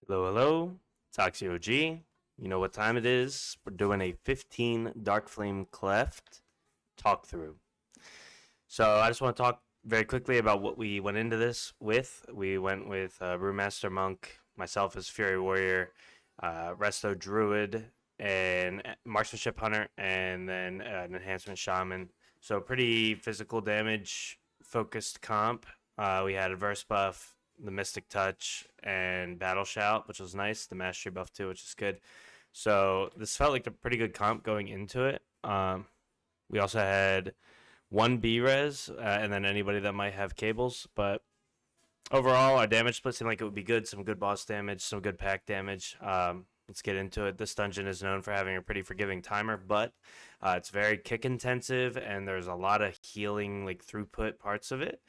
Hello, hello. It's OxxyOG. You know what time it is. We're doing a 15 Darkflame Cleft talkthrough. So I just want to talk very quickly about what we went into this with. We went with Brewmaster Monk, myself as Fury Warrior, Resto Druid, and Marksmanship Hunter, and then an Enhancement Shaman. So pretty physical damage focused comp. We had a verse buff, the Mystic Touch, and Battle Shout, which was nice. The Mastery buff too, which is good. So this felt like a pretty good comp going into it. We also had one B-res, and then anybody that might have cables. But overall, our damage split seemed like it would be good. Some good boss damage, some good pack damage. Let's get into it. This dungeon is known for having a pretty forgiving timer, but it's very kick intensive, and there's a lot of healing, like throughput parts of it.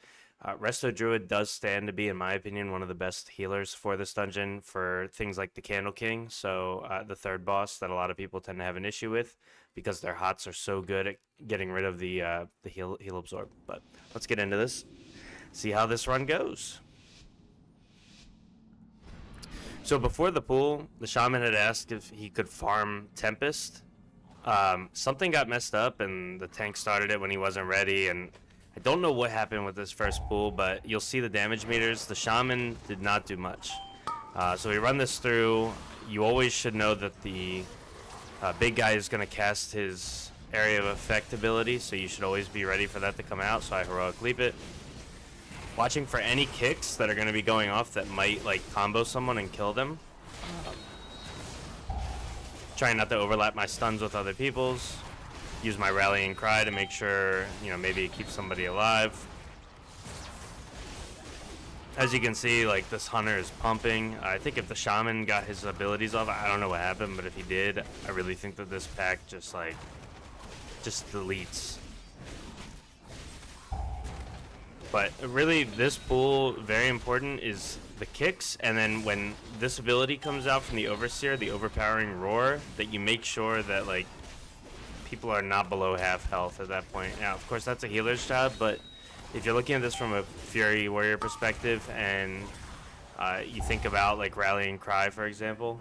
Resto Druid does stand to be, in my opinion, one of the best healers for this dungeon for things like the Candle King. So the third boss that a lot of people tend to have an issue with because their hots are so good at getting rid of the heal absorb. But let's get into this, see how this run goes. So before the pool, the Shaman had asked if he could farm Tempest. Something got messed up and the tank started it when he wasn't ready, and I don't know what happened with this first pool, but you'll see the damage meters. The Shaman did not do much. So we run this through. You always should know that the big guy is going to cast his area of effect ability, so you should always be ready for that to come out. So I heroic leap it. Watching for any kicks that are going to be going off that might like combo someone and kill them. Trying not to overlap my stuns with other people's. Use my rallying cry to make sure, maybe it keeps somebody alive. As you can see, like, this hunter is pumping. I think if the shaman got his abilities off, I don't know what happened, but if he did, I really think that this pack just deletes. But really, this pool, very important, is the kicks, and then when this ability comes out from the Overseer, the Overpowering Roar, that you make sure that, like, people are not below half health at that point. Now, of course, that's a healer's job, but if you're looking at this from a Fury Warrior perspective, and you think about, like, Rallying Cry, for example,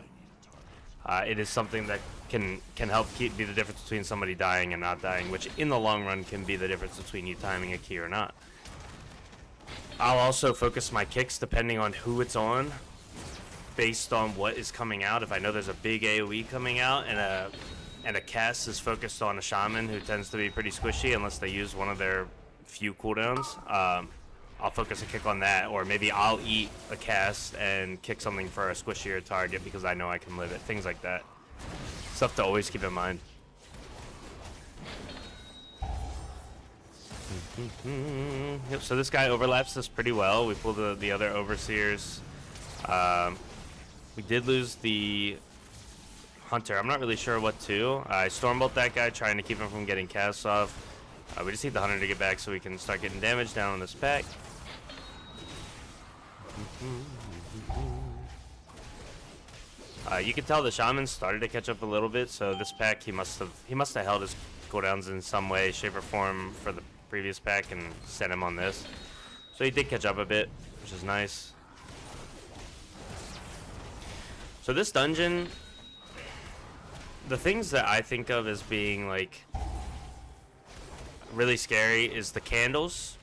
it is something that can help be the difference between somebody dying and not dying, which in the long run can be the difference between you timing a key or not. I'll also focus my kicks depending on who it's on, based on what is coming out. If I know there's a big AoE coming out and a cast is focused on a shaman who tends to be pretty squishy unless they use one of their few cooldowns, I'll focus a kick on that, or maybe I'll eat a cast and kick something for a squishier target because I know I can live it. Things like that. Stuff to always keep in mind. Yep, so this guy overlaps us pretty well. We pulled the other Overseers. We did lose the Hunter. I'm not really sure what to. I Stormbolt that guy, trying to keep him from getting casts off. We just need the Hunter to get back so we can start getting damage down on this pack. You can tell the Shaman started to catch up a little bit, so this pack he must have held his cooldowns in some way, shape, or form for the previous pack and sent him on this. So he did catch up a bit, which is nice. So this dungeon, the things that I think of as being like really scary is the candles.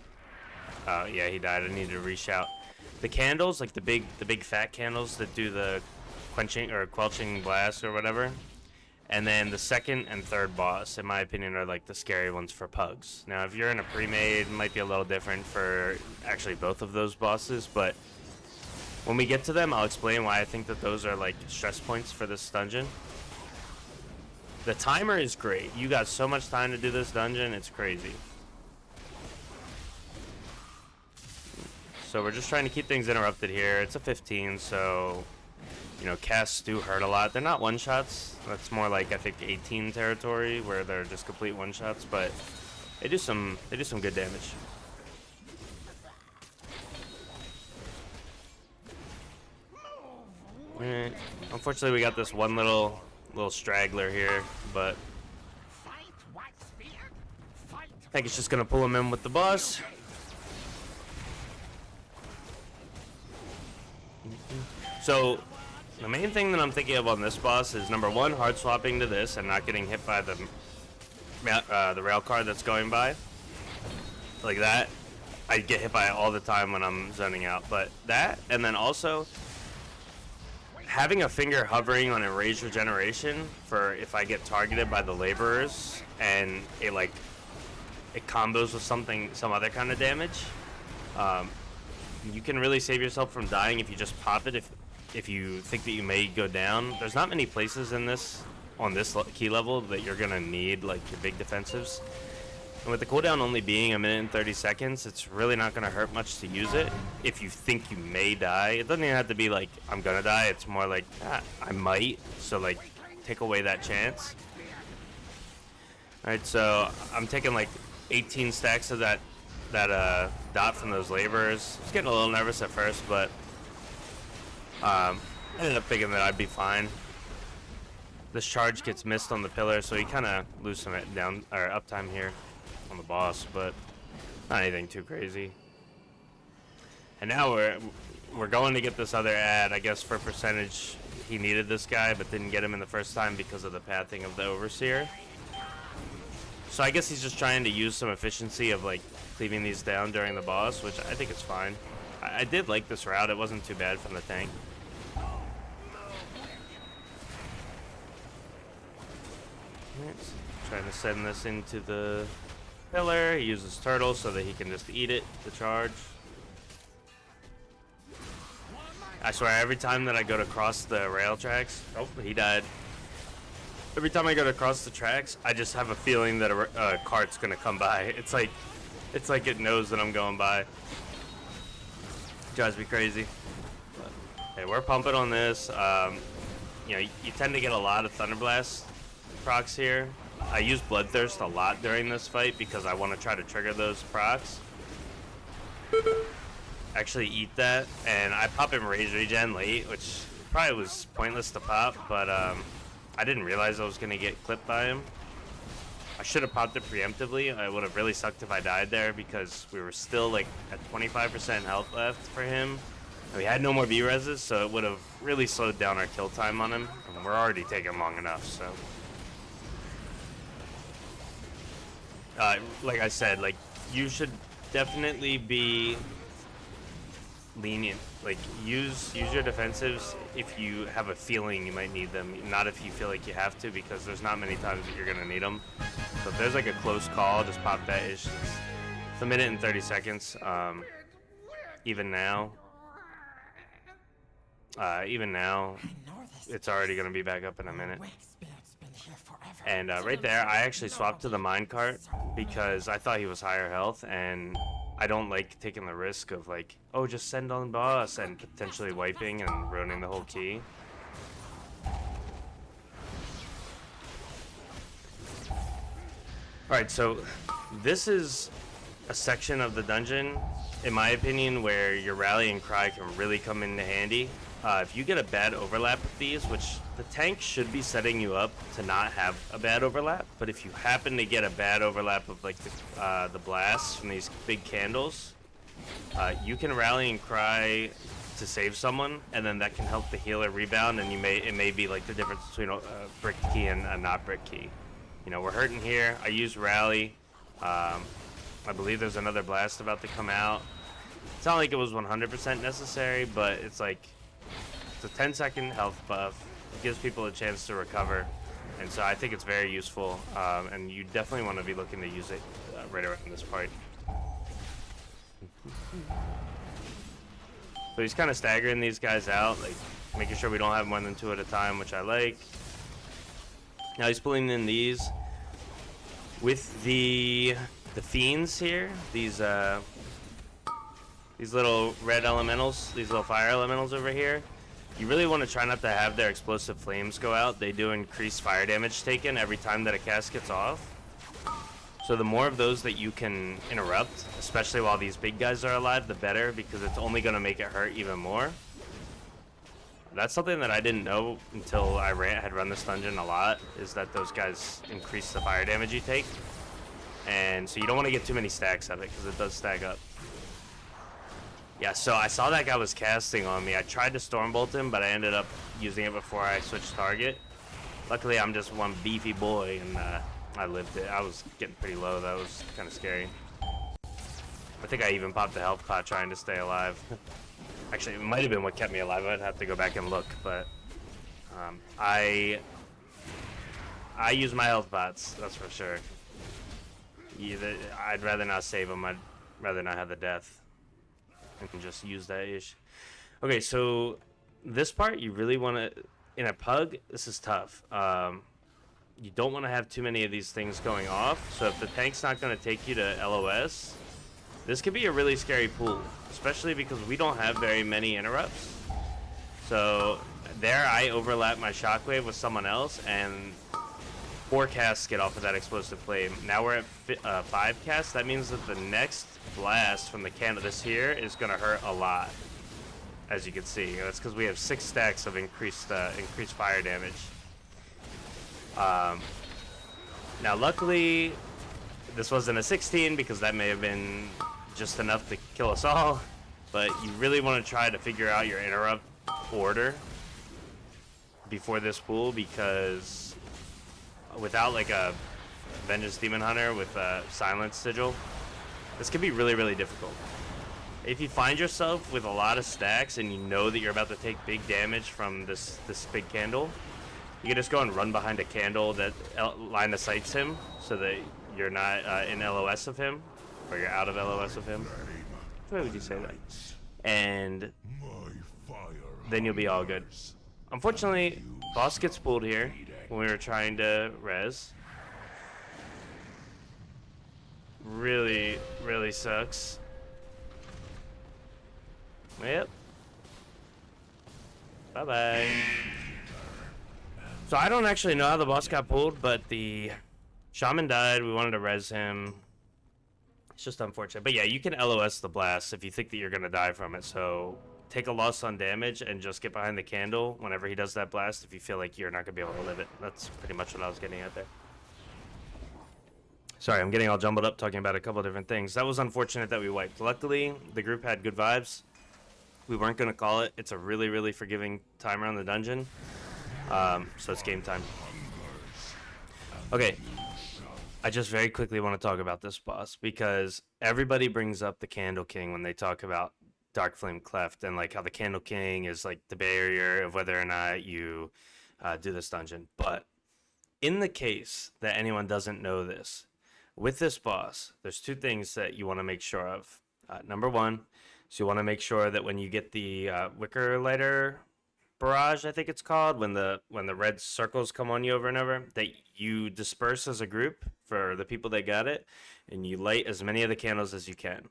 Yeah, he died. I needed to reshout. The candles, like the big fat candles that do the quenching or quelching blast or whatever. And then the second and third boss, in my opinion, are like the scary ones for pugs. Now, if you're in a pre-made, it might be a little different for actually both of those bosses, but when we get to them, I'll explain why I think that those are like stress points for this dungeon. The timer is great. You got so much time to do this dungeon, it's crazy. So we're just trying to keep things interrupted here. It's a 15, so casts do hurt a lot. They're not one-shots. That's more like, I think, 18 territory, where they're just complete one-shots, but they do some good damage. Alright. Unfortunately, we got this one little straggler here, but I think it's just gonna pull him in with the boss. So The main thing that I'm thinking of on this boss is number one, hard swapping to this and not getting hit by the rail car that's going by. Like that, I get hit by it all the time when I'm zoning out. But that, and then also having a finger hovering on Enraged Regeneration for if I get targeted by the laborers and it combos with some other kind of damage. You can really save yourself from dying if you just pop it if you think that you may go down. There's not many places in this on this key level that you're gonna need like your big defensives. And with the cooldown only being 1 minute and 30 seconds, it's really not gonna hurt much to use it if you think you may die. It doesn't even have to be like I'm gonna die. It's more like I might. So like take away that chance. All right, so I'm taking like 18 stacks of that dot from those laborers. I was getting a little nervous at first, but I ended up thinking that I'd be fine. This charge gets missed on the pillar, so you kind of lose some down or uptime here on the boss, but not anything too crazy. And now we're going to get this other ad. I guess for percentage, he needed this guy, but didn't get him in the first time because of the pathing of the overseer. So I guess he's just trying to use some efficiency of like cleaving these down during the boss, which I think is fine. I did like this route. It wasn't too bad from the tank. Trying to send this into the pillar. He uses turtle so that he can just eat it to charge. I swear, every time that I go to cross the rail tracks, oh, he died. Every time I go to cross the tracks, I just have a feeling that a cart's gonna come by. It's like it knows that I'm going by. It drives me crazy. But, hey, we're pumping on this. You know, you tend to get a lot of Thunderblast procs here. I use Bloodthirst a lot during this fight because I want to try to trigger those procs. Actually eat that, and I pop him Rage Regen late, which probably was pointless to pop, but I didn't realize I was going to get clipped by him. I should have popped it preemptively. It would have really sucked if I died there because we were still like at 25% health left for him. And we had no more V-reses, so it would have really slowed down our kill time on him. And we're already taking long enough, so. Like I said, like you should definitely be lenient. Like use your defensives if you have a feeling you might need them, not if you feel like you have to, because there's not many times that you're gonna need them. So if there's like a close call, just pop that. It's 1 minute and 30 seconds. Even now, it's already gonna be back up in a minute. And right there, I actually swapped to the minecart because I thought he was higher health, and I don't like taking the risk of like, oh, just send on boss and potentially wiping and ruining the whole key. Alright, so this is a section of the dungeon, in my opinion, where your rally and cry can really come into handy. If you get a bad overlap with these, which the tank should be setting you up to not have a bad overlap, but if you happen to get a bad overlap of like the blasts from these big candles, you can rally and cry to save someone, and then that can help the healer rebound, and it may be like the difference between a brick key and a not brick key. You know, we're hurting here. I use rally. I believe there's another blast about to come out. It's not like it was 100% necessary, but it's like it's a 10-second health buff. It gives people a chance to recover, and so I think it's very useful, and you definitely want to be looking to use it right around this part. So he's kind of staggering these guys out, like making sure we don't have more than 2 at a time, which I like. Now he's pulling in these with the fiends here, these little red elementals, these little fire elementals over here. You really want to try not to have their explosive flames go out. They do increase fire damage taken every time that a cast gets off. So the more of those that you can interrupt, especially while these big guys are alive, the better, because it's only going to make it hurt even more. That's something that I didn't know until I had run this dungeon a lot, is that those guys increase the fire damage you take. And so you don't want to get too many stacks of it, because it does stack up. Yeah, so I saw that guy was casting on me. I tried to Stormbolt him, but I ended up using it before I switched target. Luckily, I'm just one beefy boy, and I lived it. I was getting pretty low. That was kind of scary. I think I even popped the health pot trying to stay alive. Actually, it might have been what kept me alive. I'd have to go back and look, but I use my health pots, that's for sure. I'd rather not save them. I'd rather not have the death and just use that ish. Okay, so this part you really want to, in a pug, this is tough. You don't want to have too many of these things going off. So if the tank's not going to take you to LOS, this could be a really scary pool, especially because we don't have very many interrupts. So there I overlap my shockwave with someone else, and 4 casts get off of that explosive flame. Now we're at 5 casts. That means that the next blast from the candle this here is going to hurt a lot, as you can see. That's because we have 6 stacks of increased fire damage. Now luckily this wasn't a 16 because that may have been just enough to kill us all, but you really want to try to figure out your interrupt order before this pool, because without like a Vengeance Demon Hunter with a Silence Sigil, this can be really, really difficult. If you find yourself with a lot of stacks and you know that you're about to take big damage from this big candle, you can just go and run behind a candle that line of sights him so that you're not in LOS of him, or you're out of LOS of him. Why would you say that? And then you'll be all good. Unfortunately, boss gets pulled here when we were trying to res. Really, really sucks. Yep. Bye-bye. So I don't actually know how the boss got pulled, but the shaman died. We wanted to res him. It's just unfortunate. But yeah, you can LOS the blast if you think that you're going to die from it. So take a loss on damage and just get behind the candle whenever he does that blast if you feel like you're not going to be able to live it. That's pretty much what I was getting at there. Sorry, I'm getting all jumbled up talking about a couple of different things. That was unfortunate that we wiped. Luckily, the group had good vibes. We weren't going to call it. It's a really, really forgiving timer on the dungeon. So it's game time. Okay. I just very quickly want to talk about this boss because everybody brings up the Candle King when they talk about Darkflame Cleft, and like how the Candle King is like the barrier of whether or not you do this dungeon. But in the case that anyone doesn't know this, with this boss, there's 2 things that you want to make sure of. Number 1, so you want to make sure that when you get the Wicker Lighter barrage, I think it's called, when the red circles come on you over and over, that you disperse as a group for the people that got it, and you light as many of the candles as you can.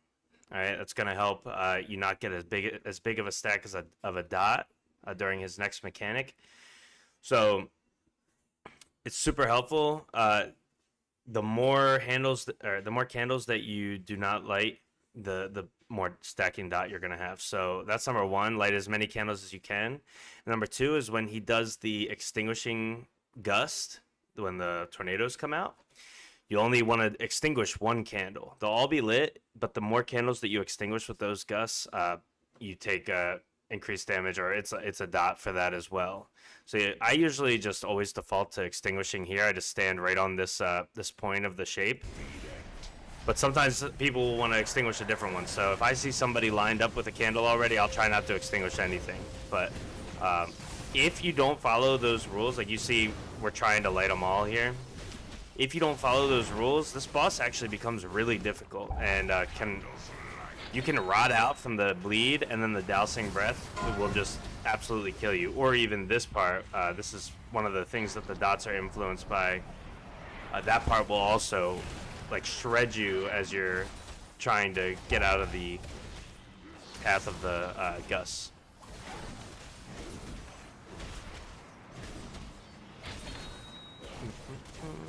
All right, that's gonna help you not get as big of a stack as of a dot during his next mechanic. So it's super helpful. The more candles that you do not light, the more stacking dot you're gonna have. So that's number 1. Light as many candles as you can. And number 2 is when he does the extinguishing gust, when the tornadoes come out, you only want to extinguish 1 candle. They'll all be lit, but the more candles that you extinguish with those gusts, you take increased damage, or it's a dot for that as well. So yeah, I usually just always default to extinguishing here. I just stand right on this this point of the shape. But sometimes people will want to extinguish a different one. So if I see somebody lined up with a candle already, I'll try not to extinguish anything. But if you don't follow those rules, like you see, we're trying to light them all here. If you don't follow those rules, this boss actually becomes really difficult, and you can rot out from the bleed, and then the dousing breath will just absolutely kill you. Or even this part, this is one of the things that the dots are influenced by. That part will also like shred you as you're trying to get out of the path of the gusts.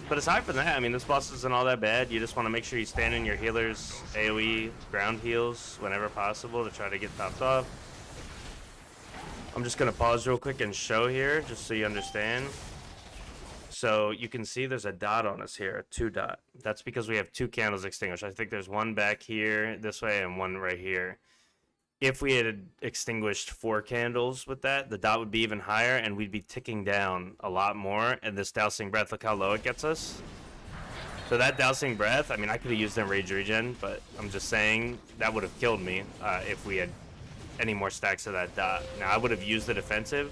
But aside from that, I mean, this boss isn't all that bad. You just want to make sure you stand in your healer's AoE ground heals whenever possible to try to get topped off. I'm just going to pause real quick and show here just so you understand. So you can see there's a dot on us here, a 2 dot. That's because we have 2 candles extinguished. I think there's one back here this way and one right here. if we had extinguished 4 candles with that, the dot would be even higher, and we'd be ticking down a lot more. And this dousing breath, look how low it gets us. So that dousing breath, I mean, I could have used Enrage regen, but I'm just saying that would have killed me if we had any more stacks of that dot. Now, I would have used the defensive,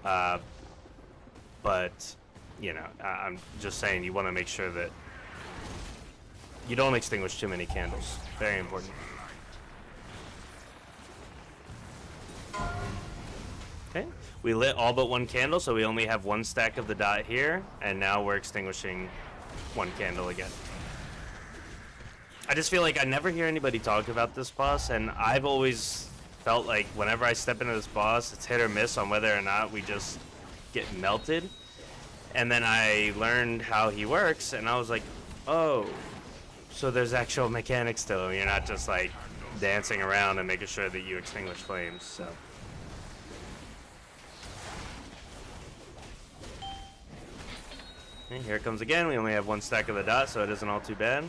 but, you know, I'm just saying you want to make sure that you don't extinguish too many candles. Very important. Okay, we lit all but 1 candle, so we only have 1 stack of the dot here, and now we're extinguishing 1 candle again. I just feel like I never hear anybody talk about this boss, and I've always felt like whenever I step into this boss, it's hit or miss on whether or not we just get melted. And then I learned how he works, and I was like, oh, so there's actual mechanics to him. You're not just like dancing around and making sure that you extinguish flames. So. Okay, here it comes again. We only have 1 stack of the dot, so it isn't all too bad.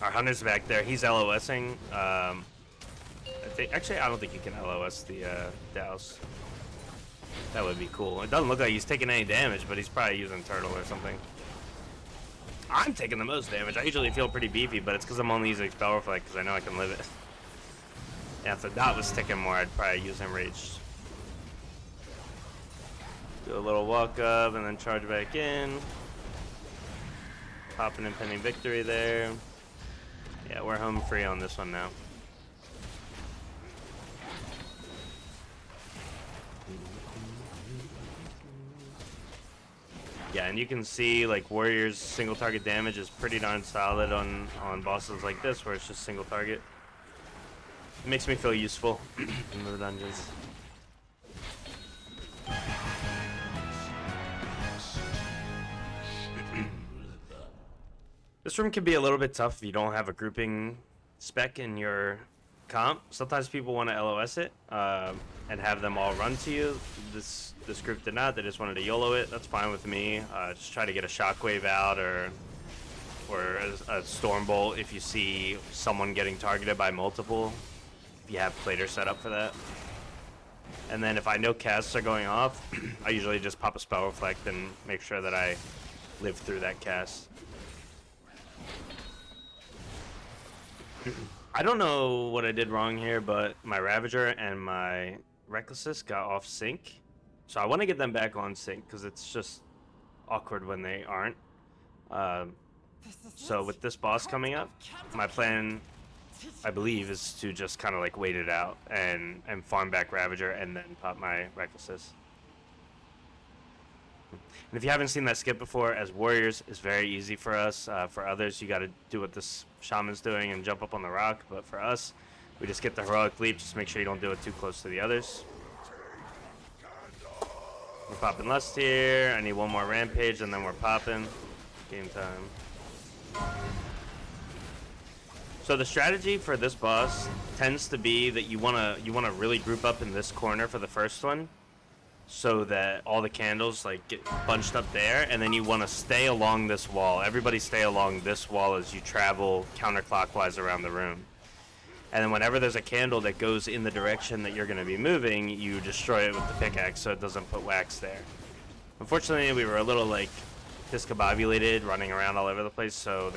Our hunter's back there. He's LOSing. I don't think you can LOS the douse. That would be cool. It doesn't look like he's taking any damage, but he's probably using turtle or something. I'm taking the most damage. I usually feel pretty beefy, but it's because I'm only using Spell Reflect because I know I can live it. Yeah, if the dot was sticking more, I'd probably use Enraged. Do a little walk up and then charge back in. Pop an impending victory there. Yeah, we're home free on this one now. Yeah, and you can see like Warrior's single target damage is pretty darn solid on bosses like this where it's just single target. It makes me feel useful in the dungeons. This room can be a little bit tough if you don't have a grouping spec in your comp. Sometimes people want to LOS it and have them all run to you. This group did not. They just wanted to YOLO it. That's fine with me. Just try to get a shockwave out or a storm bolt if you see someone getting targeted by multiple. If you have Plater set up for that. And then if I know casts are going off, I usually just pop a Spell Reflect and make sure that I live through that cast. I don't know what I did wrong here, but my Ravager and my Recklessness got off sync. So I want to get them back on sync because it's just awkward when they aren't. So with this boss coming up, my plan, I believe, is to just kind of like wait it out and farm back Ravager and then pop my Recklessness. And if you haven't seen that skip before, as warriors, it's very easy for us. For others, you got to do what this shaman's doing and jump up on the rock. But for us, we just get the heroic leap. Just make sure you don't do it too close to the others. We're popping Lust here. I need 1 more Rampage, and then we're popping. Game time. So the strategy for this boss tends to be that you wanna really group up in this corner for the first one, so that all the candles like get bunched up there, and then you want to stay along this wall. Everybody stay along this wall as you travel counterclockwise around the room. And then whenever there's a candle that goes in the direction that you're going to be moving, you destroy it with the pickaxe so it doesn't put wax there. Unfortunately, we were a little like discombobulated, running around all over the place, so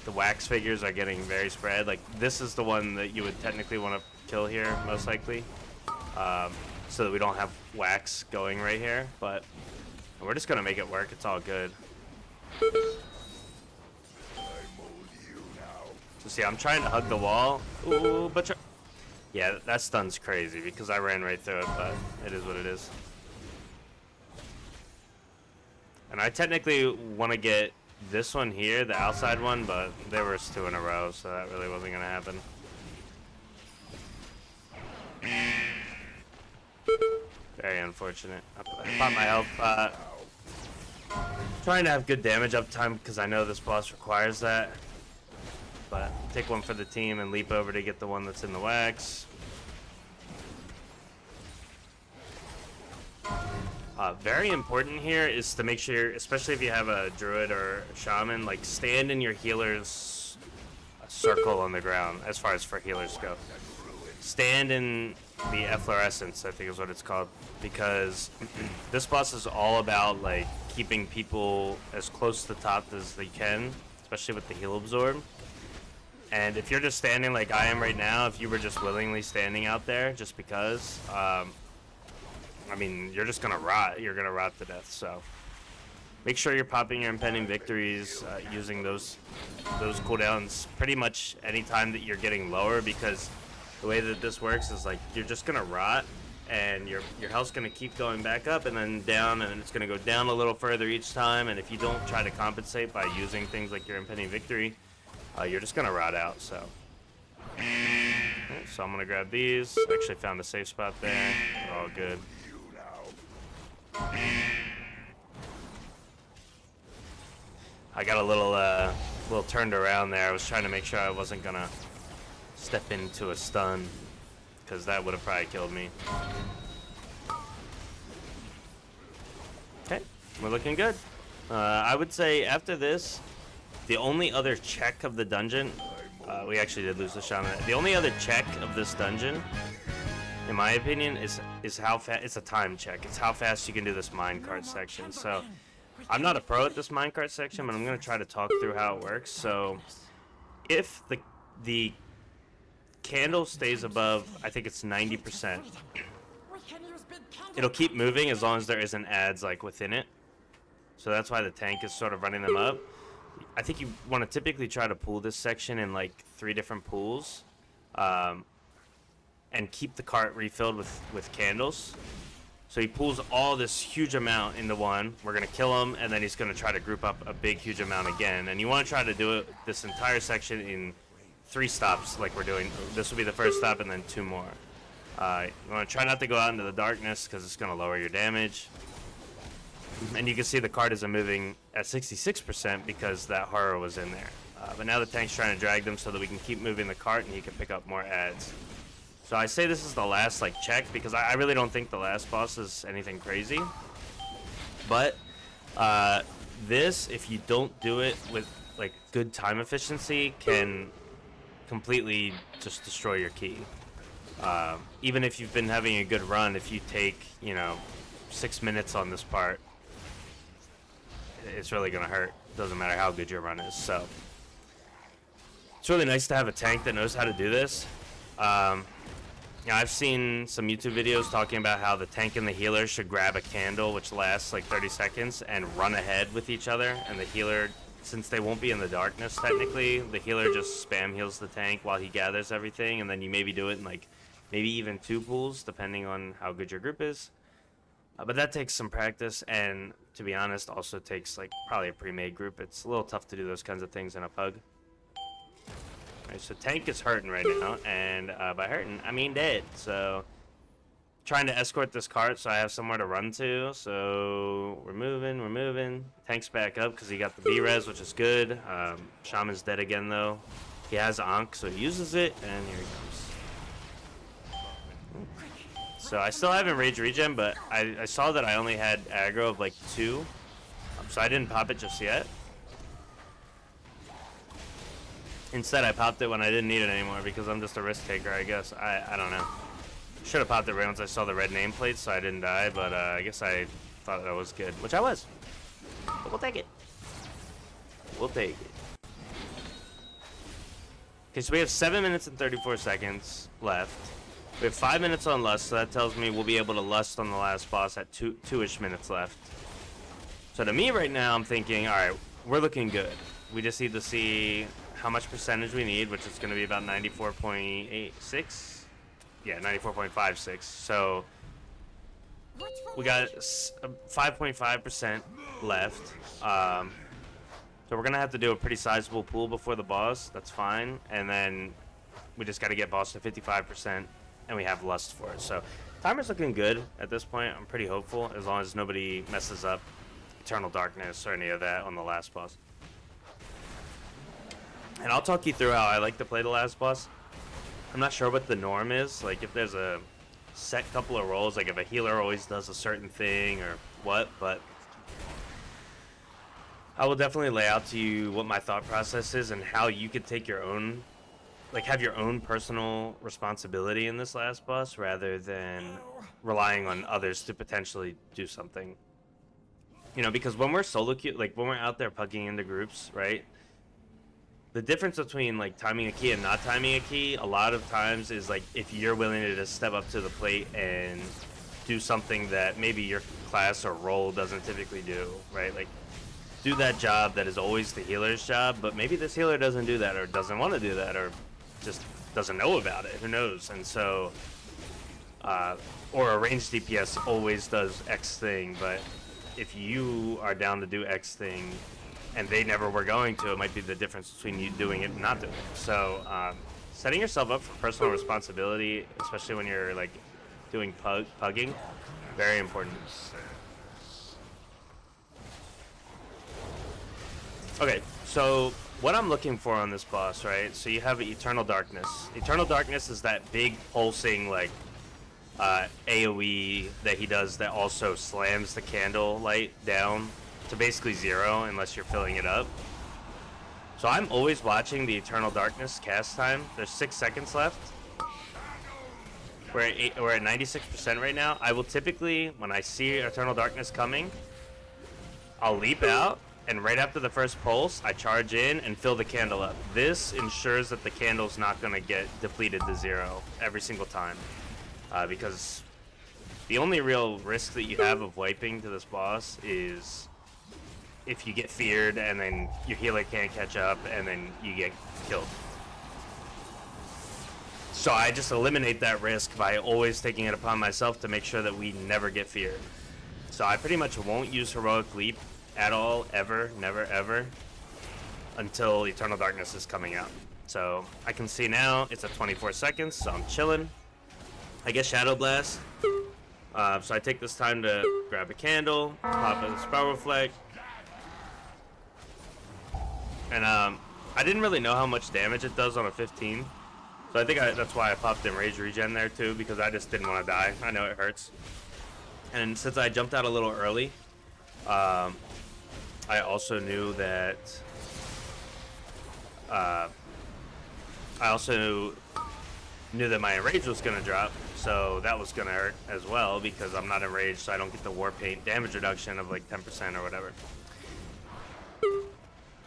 the wax figures are getting very spread. Like this is the one that you would technically want to kill here, most likely. So that we don't have wax going right here, but we're just gonna make it work. It's all good. So see, I'm trying to hug the wall. Ooh, but yeah, that stun's crazy because I ran right through it, but it is what it is. And I technically want to get this one here, the outside one, but there was 2 in a row, so that really wasn't gonna happen. Very unfortunate. I popped my health pot. Trying to have good damage uptime because I know this boss requires that. But take 1 for the team and leap over to get the one that's in the wax. Very important here is to make sure, especially if you have a druid or a shaman, like stand in your healer's circle on the ground as far as for healers go. Stand in the efflorescence, I think is what it's called, because this boss is all about like keeping people as close to the top as they can, especially with the heal absorb. And if you're just standing like I am right now, if you were just willingly standing out there just because, I mean, you're just gonna rot. You're gonna rot to death. So make sure you're popping your impending victories, using those cooldowns pretty much any time that you're getting lower, because the way that this works is like you're just gonna rot, and your health's gonna keep going back up and then down, and it's gonna go down a little further each time. And if you don't try to compensate by using things like your impending victory, you're just gonna rot out. So, so I'm gonna grab these. Actually found a safe spot there. We're all good. I got a little turned around there. I was trying to make sure I wasn't gonna step into a stun, because that would have probably killed me. Okay, we're looking good. I would say after this, the only other check of the dungeon, we actually did lose the shaman. The only other check of this dungeon, in my opinion, is how fast. It's a time check. It's how fast you can do this minecart section. So I'm not a pro at this minecart section, but I'm gonna try to talk through how it works. So if the candle stays above, I think it's 90%, it'll keep moving as long as there isn't ads like within it. So that's why the tank is sort of running them up. I think you want to typically try to pool this section in like 3 different pools, and keep the cart refilled with candles. So he pulls all this huge amount into one. We're gonna kill him, and then he's gonna try to group up a big huge amount again. And you want to try to do it this entire section in 3 stops, like we're doing. This will be the first stop, and then 2 more. You want to try not to go out into the darkness, because it's going to lower your damage. And you can see the cart isn't moving at 66% because that horror was in there. But now the tank's trying to drag them so that we can keep moving the cart, and he can pick up more ads. So I say this is the last like check, because I really don't think the last boss is anything crazy. But this, if you don't do it with like good time efficiency, can completely just destroy your key. Even if you've been having a good run, if you take, 6 minutes on this part, it's really gonna hurt. Doesn't matter how good your run is. So it's really nice to have a tank that knows how to do this. I've seen some YouTube videos talking about how the tank and the healer should grab a candle, which lasts like 30 seconds, and run ahead with each other, and the healer, since they won't be in the darkness technically, the healer just spam heals the tank while he gathers everything, and then you maybe do it in like maybe even 2 pools depending on how good your group is. But that takes some practice, and to be honest also takes like probably a pre-made group. It's a little tough to do those kinds of things in a pug. Alright, so tank is hurting right now, and by hurting I mean dead. So trying to escort this cart so I have somewhere to run to. So we're moving. Tank's back up because he got the B-res, which is good. Shaman's dead again though. He has Ankh, so he uses it, and here he comes. So I still haven't rage regen, but I saw that I only had aggro of like 2, so I didn't pop it just yet. Instead I popped it when I didn't need it anymore, because I'm just a risk taker, I guess. I don't know. Should have popped it right once I saw the red nameplate so I didn't die, but I guess I thought that was good, which I was. But we'll take it. We'll take it. Okay, so we have 7 minutes and 34 seconds left. We have 5 minutes on Lust, so that tells me we'll be able to Lust on the last boss at 2-ish minutes left. So to me right now, I'm thinking, alright, we're looking good. We just need to see how much percentage we need, which is going to be about 94.86. Yeah, 94.56. So we got 5.5% left. So we're going to have to do a pretty sizable pool before the boss. That's fine. And then we just got to get boss to 55%. And we have Lust for it. So timer's looking good at this point. I'm pretty hopeful, as long as nobody messes up Eternal Darkness or any of that on the last boss. And I'll talk you through how I like to play the last boss. I'm not sure what the norm is, like if there's a set couple of roles, like if a healer always does a certain thing or what, but I will definitely lay out to you what my thought process is and how you could take your own, like have your own personal responsibility in this last boss rather than relying on others to potentially do something. You know, because when we're solo queue, like when we're out there pugging into groups, right? The difference between like timing a key and not timing a key a lot of times is like if you're willing to just step up to the plate and do something that maybe your class or role doesn't typically do, right? Like do that job that is always the healer's job, but maybe this healer doesn't do that or doesn't want to do that or just doesn't know about it. Who knows? And so, or a ranged DPS always does X thing, but if you are down to do X thing and they never were going to, it might be the difference between you doing it and not doing it. So setting yourself up for personal responsibility, especially when you're like doing pugging, very important. Okay, so what I'm looking for on this boss, right? So you have Eternal Darkness. Eternal Darkness is that big pulsing like AoE that he does that also slams the candle light down to basically 0 unless you're filling it up. So I'm always watching the Eternal Darkness cast time. There's 6 seconds left. We're at 96% right now. I will typically, when I see Eternal Darkness coming, I'll leap out, and right after the first pulse, I charge in and fill the candle up. This ensures that the candle's not going to get depleted to 0 every single time. Because the only real risk that you have of wiping to this boss is if you get feared and then your healer can't catch up and then you get killed. So I just eliminate that risk by always taking it upon myself to make sure that we never get feared. So I pretty much won't use Heroic Leap at all, ever, never, ever, until Eternal Darkness is coming out. So I can see now it's at 24 seconds, so I'm chilling. I get Shadow Blast, so I take this time to grab a candle, pop a Spell Reflect, and I didn't really know how much damage it does on a 15, so I think that's why I popped in Rage Regen there too, because I just didn't want to die. I know it hurts, and since I jumped out a little early, I also knew that my enrage was going to drop, so that was going to hurt as well because I'm not enraged, so I don't get the war paint damage reduction of like 10% or whatever.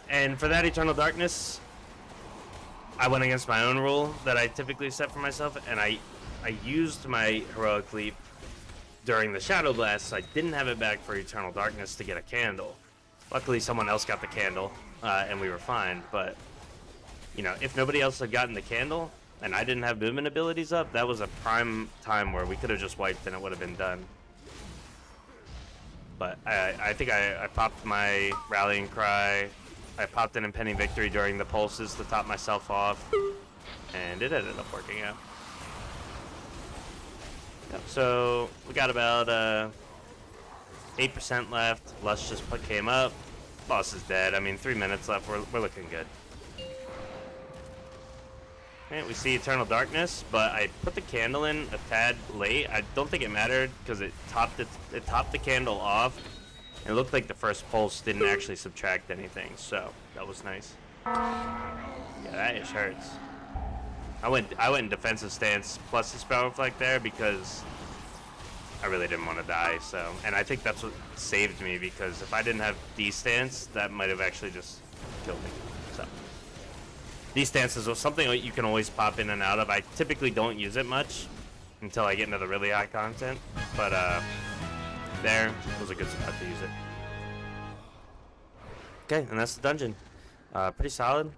And for that Eternal Darkness, I went against my own rule that I typically set for myself, and I used my Heroic Leap during the Shadow Blast, so I didn't have it back for Eternal Darkness to get a candle. Luckily, someone else got the candle, and we were fine, but you know, if nobody else had gotten the candle, and I didn't have movement abilities up, that was a prime time where we could have just wiped and it would have been done. But I think I popped my Rallying Cry, I popped an Impending Victory during the pulses to top myself off, and it ended up working out. Yep, so we got about 8% left, Lust just came up, boss is dead. I mean, 3 minutes left, we're looking good. Okay, we see Eternal Darkness, but I put the candle in a tad late. I don't think it mattered because it topped the candle off. It looked like the first pulse didn't actually subtract anything, so that was nice. Yeah, that ish hurts. I went in defensive stance plus the Spell Reflect there because I really didn't want to die. So, and I think that's what saved me, because if I didn't have D stance, that might have actually just killed me. So. These stances are something that you can always pop in and out of. I typically don't use it much until I get into the really high content, but there was a good spot to use it. Okay, and that's the dungeon. Pretty solid.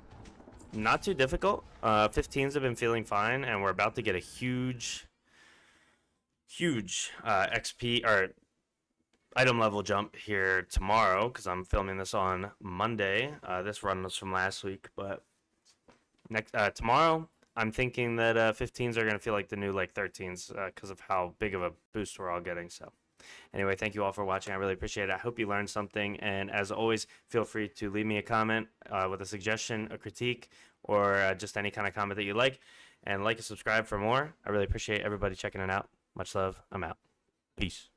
Not too difficult. 15s have been feeling fine, and we're about to get a huge XP or item level jump here tomorrow, because I'm filming this on Monday. This run was from last week, but tomorrow I'm thinking that 15s are going to feel like the new like 13s because of how big of a boost we're all getting. So anyway, thank you all for watching. I really appreciate it. I hope you learned something, and as always, feel free to leave me a comment with a suggestion, a critique, or just any kind of comment that you like, and like and subscribe for more. I really appreciate everybody checking it out. Much love. I'm out. Peace.